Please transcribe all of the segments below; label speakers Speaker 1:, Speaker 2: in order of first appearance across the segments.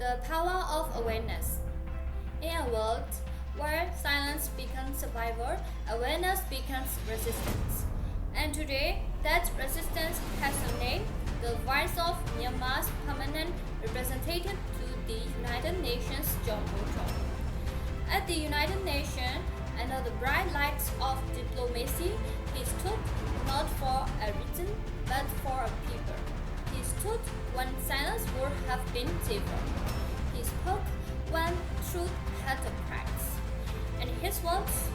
Speaker 1: The power of awareness. In a world where silence becomes survival, awareness becomes resistance. And today, that resistance has a name, the voice of Myanmar's permanent representative to the United Nations, John Bojo. At the United Nations, under the bright lights of diplomacy, he stood not for a reason, but for a people. He stood when silence would have been safer. He spoke when truth had a price. And his words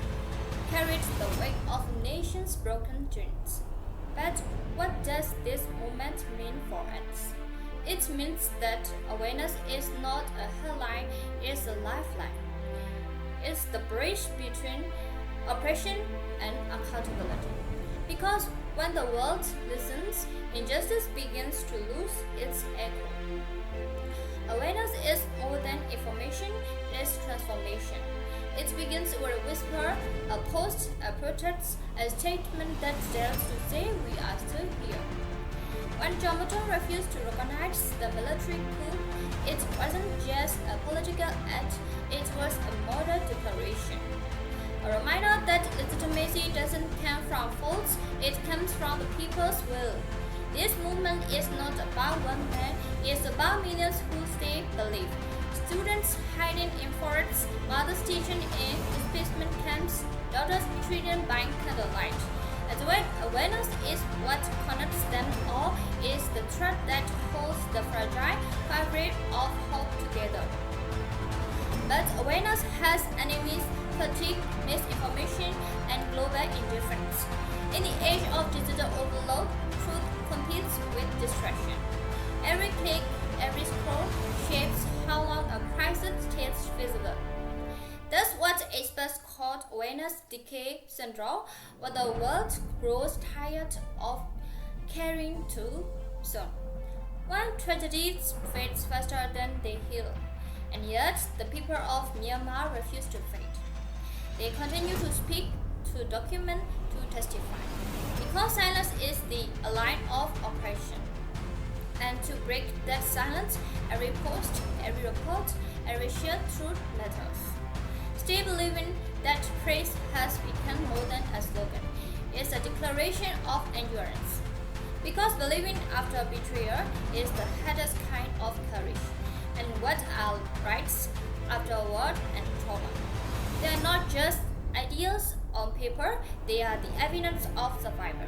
Speaker 1: carried the weight of a nation's broken dreams. But what does this movement mean for us? It means that awareness is not a headline, it's a lifeline. It's the bridge between oppression and accountability. Because when the world listens, injustice begins to lose its echo. Awareness is more than information, it's transformation. It begins with a whisper, a post, a protest, a statement that dares to say we are still here. When Jomoto refused to recognize the military coup, it wasn't just a political act, it was a moral declaration. A reminder that legitimacy doesn't come from votes, it comes from the people's will. This movement is not about one man, it's about millions who stay believe. Students hiding in forests, mothers teaching in displacement camps, daughters treated by candlelight. As well, awareness is what connects them all, is the thread that holds the fragile fabric of hope together. But awareness has enemies, fatigue, misinformation, and global indifference. In the age of digital overload, truth competes with distraction. Every click, every scroll shapes how long a crisis stays visible. That's what experts call awareness decay syndrome, where the world grows tired of carrying too soon. When tragedies fade faster than they heal, and yet the people of Myanmar refuse to fade. They continue to speak, to document, to testify, because silence is the ally of oppression. And to break that silence, every post, every report, every shared truth matters. Stay believing that praise has become more than a slogan. It's a declaration of endurance. Because believing after betrayal is the hardest kind of courage. And what are rights after war and trauma? They are not just ideas on paper, they are the evidence of survival.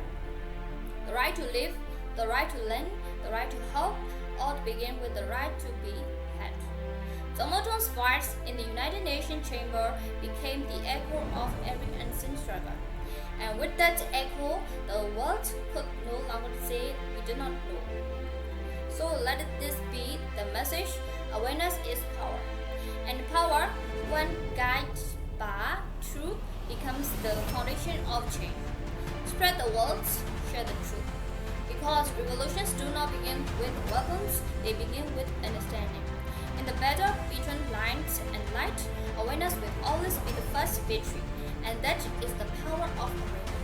Speaker 1: The right to live, the right to learn, the right to hope, all begin with the right to be heard. Jomoto's voice in the United Nations chamber became the echo of every unseen struggle. And with that echo, the world could no longer say we do not know. So let this be the message, awareness is power. And power, when guided by truth, becomes the foundation of change. Spread the words, share the truth. Because revolutions do not begin with weapons, they begin with understanding. In the battle between light and light, awareness will always be the first victory, and that is the power of awareness.